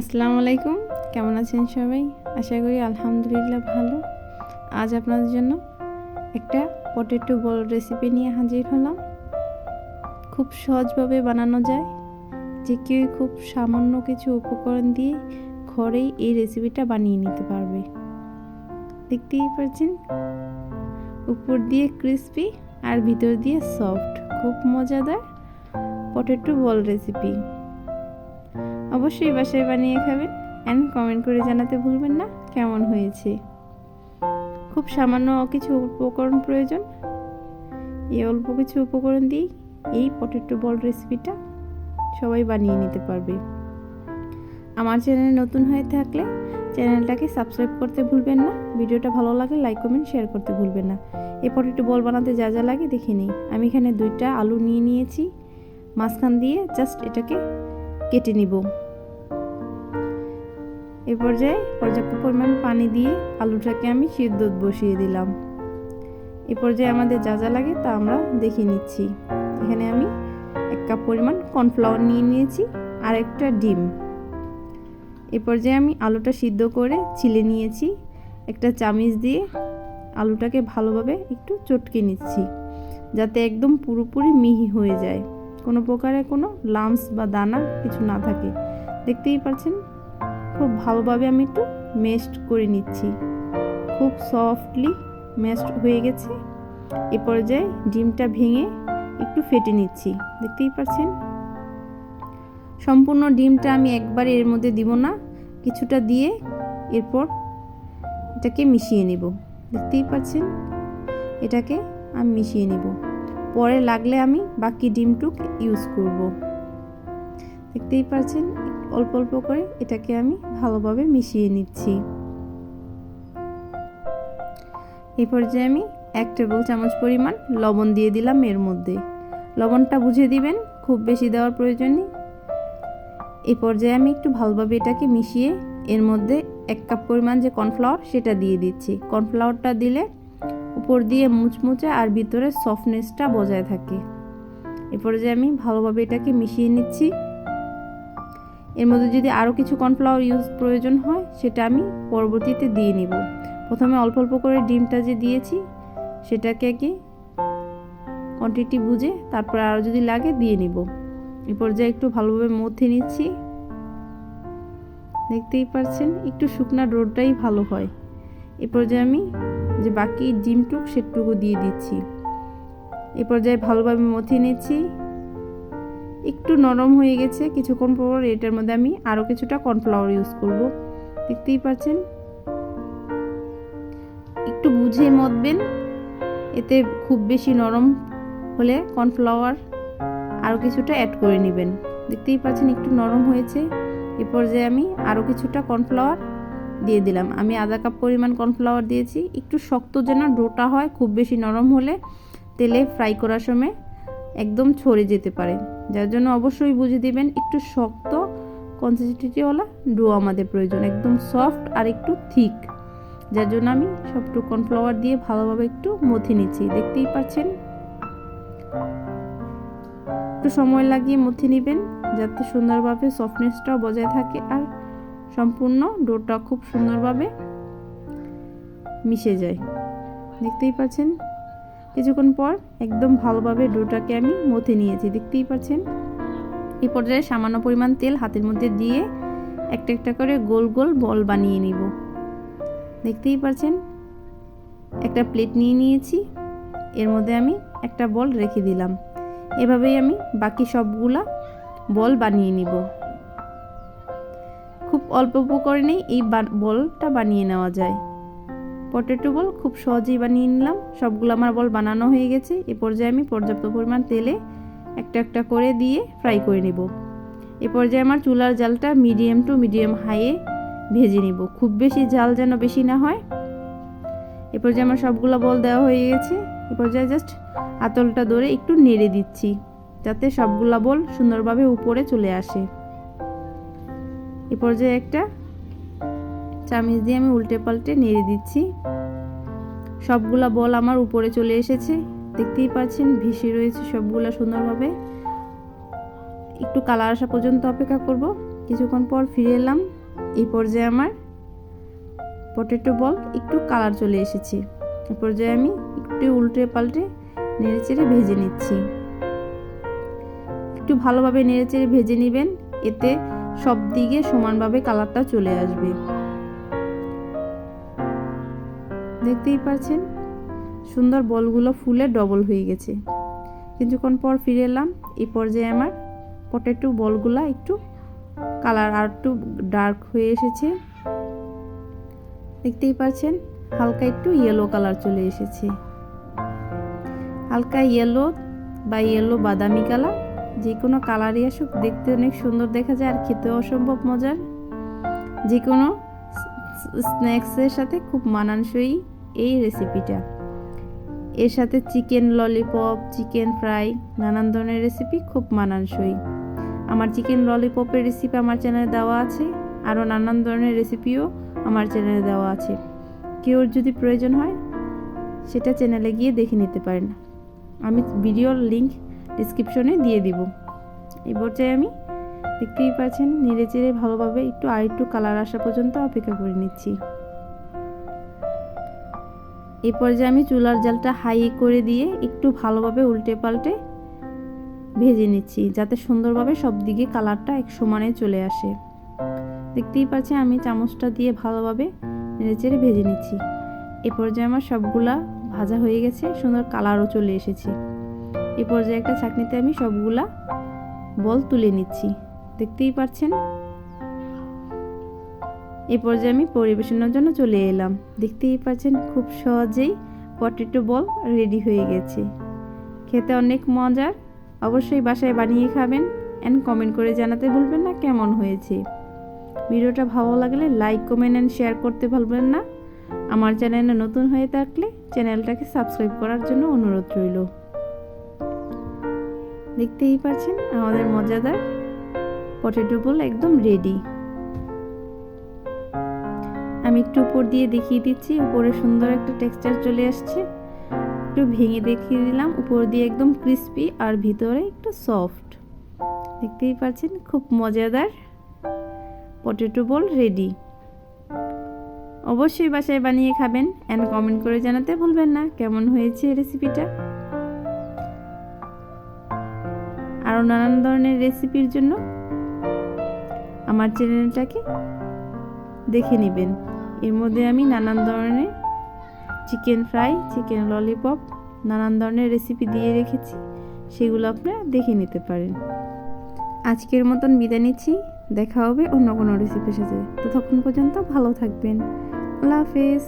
আসসালামু আলাইকুম, কেমন আছেন সবাই? আশা করি আলহামদুলিল্লাহ ভালো। আজ আপনাদের জন্য একটা পটেটো বল রেসিপি নিয়ে হাজির হলাম। খুব সহজভাবে বানানো যায়, যে কেউ খুব সামান্য কিছু উপকরণ দিয়ে ঘরেই এই রেসিপিটা বানিয়ে নিতে পারবে। দেখতেই পাচ্ছেন, উপর দিয়ে ক্রিস্পি আর ভিতর দিয়ে সফট, খুব মজাদার পটেটো বল রেসিপি। অবশ্যই বাসায় বানিয়ে খাবেন অ্যান্ড কমেন্ট করে জানাতে ভুলবেন না কেমন হয়েছে। খুব সামান্য কিছু উপকরণ প্রয়োজন। এই অল্প কিছু উপকরণ দিয়ে এই পটেটো বল রেসিপিটা সবাই বানিয়ে নিতে পারবে। আমার চ্যানেলে নতুন হয়ে থাকলে চ্যানেলটাকে সাবস্ক্রাইব করতে ভুলবেন না। ভিডিওটা ভালো লাগলে লাইক কমেন্ট শেয়ার করতে ভুলবেন না। এই পটেটো বল বানাতে যা যা লাগে দেখে নিই। আমি এখানে 2টা আলু নিয়ে নিয়েছি, মাঝখান দিয়ে জাস্ট এটাকে কেটে নিব। এ পর্যায়ে পর্যাপ্ত পরিমাণ পানি দিয়ে আলুটাকে আমি সিদ্ধ বসিয়ে দিলাম। এ পর্যায়ে আমাদের যা যা লাগে তা আমরা দেখে নিচ্ছি। এখানে আমি 1 কাপ পরিমাণ কর্নফ্লাওয়ার নিয়ে নিয়েছি আর একটা ডিম। এ পর্যায়ে আমি আলুটা সিদ্ধ করে ছিলে নিয়েছি। একটা চামচ দিয়ে আলুটাকে ভালোভাবে একটু চটকে নিচ্ছি, যাতে একদম পুরোপুরি মিহি হয়ে যায়, কোনো প্রকারে কোনো লাম্পস বা দানা কিছু না থাকে। দেখতেই পাচ্ছেন, খুব ভালোভাবে আমি একটু মেশড করে নিচ্ছি। খুব সফটলি মেশড হয়ে গেছে। এ পর্যায়ে ডিমটা ভেঙে একটু ফেটে নিচ্ছি। দেখতেই পাচ্ছেন, সম্পূর্ণ ডিমটা আমি একবারে এর মধ্যে দিব না, কিছুটা দিয়ে এরপর এটাকে মিশিয়ে নেব। দেখতেই পাচ্ছেন, এটাকে আমি মিশিয়ে নেব। পরে লাগলে আমি বাকি ডিমটুক ইউজ করব। দেখতেই পাচ্ছেন, অল্প অল্প করে এটাকে আমি ভালোভাবে মিশিয়ে নিচ্ছি। এই পর্যায়ে আমি 1 টেবিল চামচ পরিমাণ লবণ দিয়ে দিলাম এর মধ্যে। লবণটা বুঝে দিবেন, খুব বেশি দেওয়ার প্রয়োজন নেই। এই পর্যায়ে আমি একটু ভালোভাবে এটাকে মিশিয়ে এর মধ্যে 1 কাপ পরিমাণ যে কর্নফ্লাওয়ার সেটা দিয়ে দিচ্ছি। কর্নফ্লাওয়ারটা দিলে উপর দিয়ে মুচমুচে আর ভিতরে সফটনেসটা বজায় থাকে। এই পর্যায়ে আমি ভালোভাবে এটাকে মিশিয়ে নিচ্ছি। এর মধ্যে যদি আরও কিছু কর্নফ্লাওয়ার ইউজ প্রয়োজন হয় সেটা আমি পরবর্তীতে দিয়ে নিব। প্রথমে অল্প অল্প করে ডিমটা যে দিয়েছি সেটাকে কি কোয়ান্টিটি বুঝে তারপর আরও যদি লাগে দিয়ে নিব। এই পর্যায়ে একটু ভালোভাবে মথে নিচ্ছি। দেখতেই পাচ্ছেন, একটু শুকনা ডোটাই ভালো হয়। এই পর্যায়ে আমি যে বাকি ডিমটুক সেটুকু দিয়ে দিচ্ছি। এই পর্যায়ে ভালোভাবে মথে নিচ্ছি। একটু নরম হয়ে গেছে, কিছুক্ষণ পর এটার মধ্যে আমি আরও কিছুটা কর্নফ্লাওয়ার ইউজ করব। দেখতেই পাচ্ছেন, একটু বুঝে মথবেন, এতে খুব বেশি নরম হলে কর্নফ্লাওয়ার আরও কিছুটা অ্যাড করে নেবেন। দেখতেই পাচ্ছেন একটু নরম হয়েছে। এ পর্যায়ে আমি আরও কিছুটা কর্নফ্লাওয়ার দিয়ে দিলাম। আমি আধা কাপ পরিমাণ কর্নফ্লাওয়ার দিয়েছি। একটু শক্ত যেন ডোটা হয়, খুব বেশি নরম হলে তেলে ফ্রাই করার সময় একদম ছড়ে যেতে পারে, যার জন্য অবশ্যই বুঝে দিবেন একটু শক্ত কনসিস্টেন্সিওয়ালা ডো আমাদের প্রয়োজন, একদম সফট আর একটু থিক। যার জন্য আমি সবটুকু কর্নফ্লাওয়ার দিয়ে ভালোভাবে একটু মথে নিচ্ছি। দেখতেই পাচ্ছেন, একটু সময় লাগিয়ে মথে নেবেন যাতে সুন্দরভাবে সফটনেসটাও বজায় থাকে আর সম্পূর্ণ ডোটা খুব সুন্দরভাবে মিশে যায়। দেখতেই পাচ্ছেন, কিছুক্ষণ পর একদম ভালোভাবে ডোটাকে আমি মথে নিয়েছি। দেখতেই পাচ্ছেন, এই পর্যায়ে সামান্য পরিমাণ তেল হাতের মধ্যে দিয়ে একটা একটা করে গোল গোল বল বানিয়ে নিব। দেখতেই পাচ্ছেন, একটা প্লেট নিয়ে নিয়েছি, এর মধ্যে আমি একটা বল রেখে দিলাম। এভাবেই আমি বাকি সবগুলা বল বানিয়ে নিব। খুব অল্প উপকরণেই এই বলটা বানিয়ে নেওয়া যায়। পটেটো বল খুব সহজেই বানিয়ে নিলাম। সবগুলো আমার বল বানানো হয়ে গেছে। এ পর্যায়ে আমি পর্যাপ্ত পরিমাণ তেলে একটা একটা করে দিয়ে ফ্রাই করে নেব। এ পর্যায়ে আমার চুলার জালটা মিডিয়াম টু মিডিয়াম হাইয়ে ভেজে নিব, খুব বেশি জাল যেন বেশি না হয়। এ পর্যায়ে আমার সবগুলো বল দেওয়া হয়ে গেছে। এ পর্যায়ে জাস্ট আঁচলটা ধরে একটু নেড়ে দিচ্ছি যাতে সবগুলা বল সুন্দরভাবে উপরে চলে আসে। এ পর্যায়ে একটা চামচ দিয়ে আমি উল্টে পাল্টে নেড়ে দিচ্ছি। সবগুলা বল আমার উপরে চলে এসেছে। দেখতেই পাচ্ছেন ভেসে রয়েছে সবগুলা সুন্দরভাবে। একটু কালার আসা পর্যন্ত অপেক্ষা করব। কিছুক্ষণ পর ফিরে এলাম। এই পর্যায়ে আমার পটেটো বল একটু কালার চলে এসেছে। এই পর্যায়ে আমি একটু উল্টে পাল্টে নেড়েচেড়ে ভেজে নিচ্ছি। একটু ভালোভাবে নেড়েচেড়ে ভেজে নেবেন, এতে সব দিকে সমানভাবে কালারটা চলে আসবে। দেখতেই পাচ্ছেন সুন্দর বলগুলো ফুলে ডবল হয়ে গেছে। কিছুক্ষণ পর ফিরে এলাম। এই পর্যায়ে আমার পটেটো বলগুলা একটু কালার আর একটু ডার্ক হয়ে এসেছে। দেখতেই পাচ্ছেন হালকা একটু ইয়েলো কালার চলে এসেছে। হালকা ইয়েলো বা ইয়েলো বাদামি কালার, যে কোনো কালারই আসুক দেখতে অনেক সুন্দর দেখা যায় আর খেতেও অসম্ভব মজার। যে কোনো স্ন্যাক্সের সাথে খুব মানানসই এই রেসিপিটা। এর সাথে চিকেন ললিপপ, চিকেন ফ্রাই, নানান ধরনের রেসিপি খুব মানানসই। আমার চিকেন ললিপপের রেসিপি আমার চ্যানেলে দেওয়া আছে, আরও নানান ধরনের রেসিপিও আমার চ্যানেলে দেওয়া আছে। কেউ যদি প্রয়োজন হয় সেটা চ্যানেলে গিয়ে দেখে নিতে পারেন, আমি ভিডিওর লিংক ডিসক্রিপশনে দিয়ে দিব। এই পর্যায়ে আমি দেখতেই পাচ্ছেন নেড়েচেড়ে ভালোভাবে একটু কালার আসা পর্যন্ত অপেক্ষা করে নিচ্ছি। এই পর্যায়ে আমি চুলার জালটা হাই করে দিয়ে একটু ভালোভাবে উল্টে পাল্টে ভেজে নিচ্ছি, যাতে সুন্দরভাবে সব দিকে কালারটা এক সমানে চলে আসে। দেখতেই পাচ্ছেন আমি চামচটা দিয়ে ভালোভাবে নেড়েচেড়ে ভেজে নিচ্ছি। এই পর্যায়ে আমার সবগুলা ভাজা হয়ে গেছে, সুন্দর কালারও চলে এসেছে। এই পর্যায়ে একটা ছাঁকনিতে আমি সবগুলা বল তুলে নিচ্ছি। দেখতেই পাচ্ছেন এই পর্যায়ে আমি পরিবেশনের জন্য চলে এলাম। দেখতেই পাচ্ছেন খুব সহজেই পটেটো বল রেডি হয়ে গেছে। খেতে অনেক মজার, অবশ্যই বাসায় বানিয়ে খাবেন এন্ড কমেন্ট করে জানাতে ভুলবেন না কেমন হয়েছে। ভিডিওটা ভালো লাগলে লাইক, কমেন্ট এন্ড শেয়ার করতে ভুলবেন না। আমার চ্যানেলে নতুন হয়ে থাকলে চ্যানেলটাকে সাবস্ক্রাইব করার জন্য অনুরোধ রইল। দেখতেই পাচ্ছেন আমাদের মজাদার পটেটো বল একদম রেডি। আমি একটু উপর দিয়ে দেখিয়ে দিচ্ছি, উপরে সুন্দর একটা টেক্সচার চলে আসছে। একটু ভেঙে দেখিয়ে দিলাম, উপর দিয়ে একদম ক্রিস্পি আর ভিতরে একটু সফট। দেখতেই পাচ্ছেন খুব মজাদার পটেটো বল রেডি। অবশ্যই বাসায় বানিয়ে খাবেন এন্ড কমেন্ট করে জানাতে ভুলবেন না কেমন হয়েছে রেসিপিটা। আরও নানান ধরনের রেসিপির জন্য আমার চ্যানেলটাকে দেখে নেবেন। এর মধ্যে আমি নানান ধরনের চিকেন ফ্রাই, চিকেন ললিপপ, নানান ধরনের রেসিপি দিয়ে রেখেছি, সেগুলো আপনারা দেখে নিতে পারেন। আজকের মতন বিদায় নিচ্ছি, দেখা হবে অন্য কোনো রেসিপির সাথে। ততক্ষণ পর্যন্ত ভালো থাকবেন। আল্লাহ হাফেজ।